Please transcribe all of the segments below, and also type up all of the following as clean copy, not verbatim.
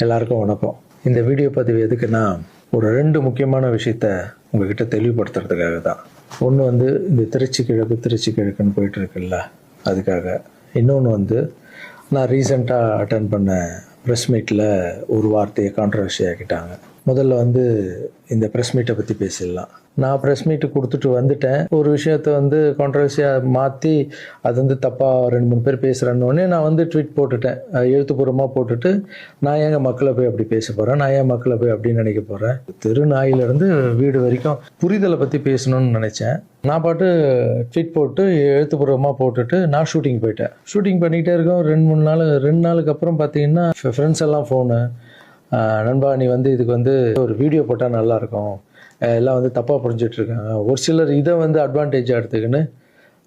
எல்லாருக்கும் வணக்கம். இந்த வீடியோ பதிவு எதுக்குன்னா, ஒரு 2 முக்கியமான விஷயத்த உங்ககிட்ட தெளிவுபடுத்துறதுக்காக தான். ஒன்று இந்த திருச்சி கிழக்குன்னு போயிட்டு இருக்குல்ல, அதுக்காக. இன்னொன்று நான் ரீசெண்டாக அட்டன் பண்ண ப்ரெஸ் மீட்டில் ஒரு வார்த்தையை கான்ட்ரவர்சி ஆக்கிட்டாங்க. முதல்ல இந்த ப்ரெஸ் மீட்டை பற்றி பேசிடலாம். நான் ப்ரெஸ் மீட்டு கொடுத்துட்டு வந்துட்டேன். ஒரு விஷயத்த கான்ட்ரவர்சியாக மாற்றி அது தப்பாக 2-3 பேர் பேசுகிறேன்னொடனே நான் ட்வீட் போட்டுட்டேன். எழுத்துப்பூர்வமாக போட்டுட்டு, நான் ஏங்க மக்களை போய் அப்படி பேச போகிறேன், நான் ஏன் மக்களை போய் அப்படின்னு நினைக்க போகிறேன். தெருநாயிலிருந்து வீடு வரைக்கும் புரிதலை பற்றி பேசணும்னு நினச்சேன். நான் பாட்டு ட்வீட் போட்டு எழுத்துப்பூர்வமாக போட்டுட்டு நான் ஷூட்டிங் போயிட்டேன். ஷூட்டிங் பண்ணிகிட்டே இருக்கோம். 2 நாளுக்கு அப்புறம் பார்த்தீங்கன்னா ஃப்ரெண்ட்ஸ் எல்லாம் ஃபோனு, நண்பா நீ இதுக்கு ஒரு வீடியோ போட்டால் நல்லாயிருக்கும், எல்லாம் தப்பாக புரிஞ்சிட்டு இருக்காங்க, ஒரு சிலர் இதை அட்வான்டேஜாக எடுத்துக்கின்னு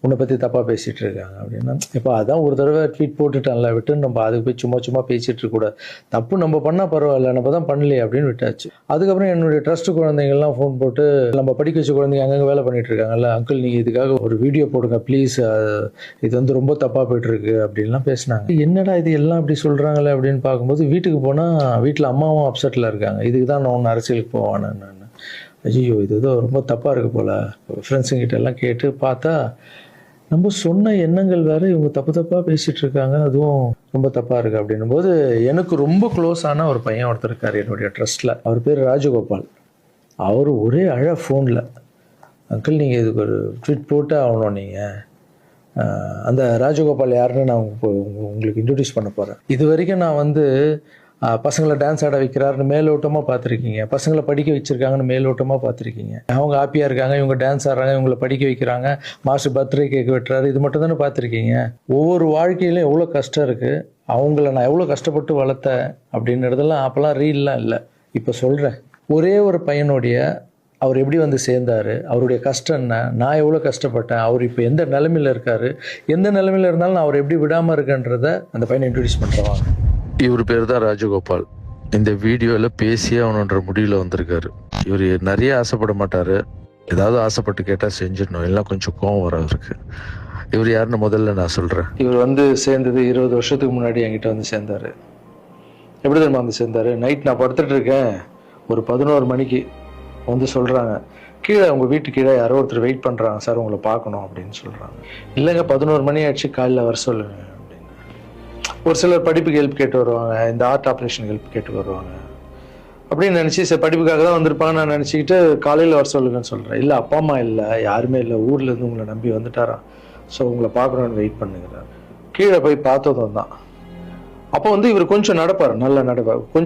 உன்னை பற்றி தப்பாக பேசிகிட்டு இருக்காங்க அப்படின்னா, இப்போ அதான் ஒரு தடவை ட்வீட் போட்டுட்டான்ல, விட்டு நம்ம அதுக்கு போய் சும்மா பேசிகிட்டு இருக்கக்கூடாது. தப்பு நம்ம பண்ணால் பரவாயில்ல, நம்ம தான் பண்ணலையே அப்படின்னு விட்டாச்சு. அதுக்கப்புறம் என்னுடைய ட்ரஸ்ட் குழந்தைங்கள்லாம் ஃபோன் போட்டு, நம்ம படிக்க வச்ச குழந்தைங்க அங்கங்கே வேலை பண்ணிகிட்டு இருக்காங்கல்ல, அங்கிள் நீங்கள் இதுக்காக ஒரு வீடியோ போடுங்க ப்ளீஸ், இது ரொம்ப தப்பாக போய்ட்டுருக்கு அப்படின்லாம் பேசினாங்க. என்னடா இது எல்லாம் இப்படி சொல்கிறாங்களே அப்படின்னு பார்க்கும்போது, வீட்டுக்கு போனால் வீட்டில் அம்மாவும் அப்செட்டில் இருக்காங்க. இதுக்கு தான் நான் ஒன்று அரசியலுக்கு போவானு. நான் ஐயோ இது ஏதோ ரொம்ப தப்பாக இருக்குது போல். ஃப்ரெண்ட்ஸுங்கிட்ட எல்லாம் கேட்டு பார்த்தா, நம்ம சொன்ன எண்ணங்கள் வேறு, இவங்க தப்பாக பேசிகிட்டு இருக்காங்க, அதுவும் ரொம்ப தப்பாக இருக்குது அப்படின்னும் போது, எனக்கு ரொம்ப க்ளோஸான ஒரு பையன் ஒருத்தர் இருக்கார் என்னுடைய ட்ரஸ்ட்டில். அவர் பேர் ராஜகோபால். அவர் ஒரே ஃபோனில், அங்கிள் நீங்கள் இதுக்கு ஒரு ட்வீட் போட்டு ஆகணும், நீங்கள் அந்த ராஜகோபால் யாருன்னு நான் உங்களுக்கு இன்ட்ரடியூஸ் பண்ண போகிறேன். இது வரைக்கும் நான் பசங்களை டான்ஸ் ஆட வைக்கிறாருன்னு மேலோட்டமாக பார்த்துருக்கீங்க, பசங்களை படிக்க வச்சுருக்காங்கன்னு மேலோட்டமாக பார்த்துருக்கீங்க. அவங்க ஹாப்பியாக இருக்காங்க, இவங்க டான்ஸ் ஆடுறாங்க, இவங்களை படிக்க வைக்கிறாங்க, மாஸ்டர் பர்த்டே கேக் வெட்டுறாரு, இது மட்டும் தானே பார்த்துருக்கீங்க. ஒவ்வொரு வாழ்க்கையிலும் எவ்வளோ கஷ்டம் இருக்குது, அவங்கள நான் எவ்வளோ கஷ்டப்பட்டு வளர்த்தேன் அப்படின்றதெல்லாம் அப்போல்லாம் ரீல்லாம் இல்லை. இப்போ சொல்கிறேன், ஒரே ஒரு பையனுடைய அவர் எப்படி சேர்ந்தார், அவருடைய கஷ்டம் என்ன, நான் எவ்வளோ கஷ்டப்பட்டேன், அவர் இப்போ எந்த நிலைமையில் இருக்கார், எந்த நிலைமையில் இருந்தாலும் நான் அவர் எப்படி விடாமல் இருக்கேன்றதை அந்த பையனை இன்ட்ரடியூஸ் பண்ணுறவாங்க. இவர் பேர் தான் ராஜகோபால். இந்த வீடியோவில் பேசியே அவனுன்ற முடிவில் வந்திருக்காரு. இவர் நிறைய ஆசைப்பட மாட்டார், ஏதாவது ஆசைப்பட்டு கேட்டால் செஞ்சிடணும், எல்லாம் கொஞ்சம் கோவம் வர அவருக்கு. இவர் யாருன்னு முதல்ல நான் சொல்கிறேன். இவர் சேர்ந்தது 20 வருஷத்துக்கு முன்னாடி என்கிட்ட சேர்ந்தார். எப்படி தெரியுமா சேர்ந்தார்? நைட் நான் படுத்துட்டு இருக்கேன், ஒரு 11 மணிக்கு சொல்கிறாங்க, கீழே உங்கள் வீட்டு கீழே யாரோ ஒருத்தர் வெயிட் பண்ணுறாங்க சார், உங்களை பார்க்கணும் அப்படின்னு சொல்கிறாங்க. இல்லைங்க 11 மணி ஆயிடுச்சு, காலையில் வர சொல்லுங்க. ஒரு சிலர் படிப்புக்கு ஹெல்ப் கேட்டு வருவாங்க, இந்த ஆர்ட் ஆப்ரேஷன் ஹெல்ப் கேட்டு வருவாங்க அப்படின்னு நினச்சி, சரி படிப்புக்காக தான் வந்திருப்பாங்க நான் நினச்சிக்கிட்டு காலையில் வர சொல்லுங்கன்னு சொல்கிறேன். இல்லை அப்பா அம்மா இல்லை, யாருமே இல்லை, ஊர்லேருந்து உங்களை நம்பி வந்துட்டாராம், ஸோ உங்களை பார்க்கணுன்னு வெயிட் பண்ணுங்கிறார். கீழே போய் பார்த்ததும் தான். அப்போ இவர் கொஞ்சம் நடப்பார், நல்லா நடப்பார். கொஞ்சம்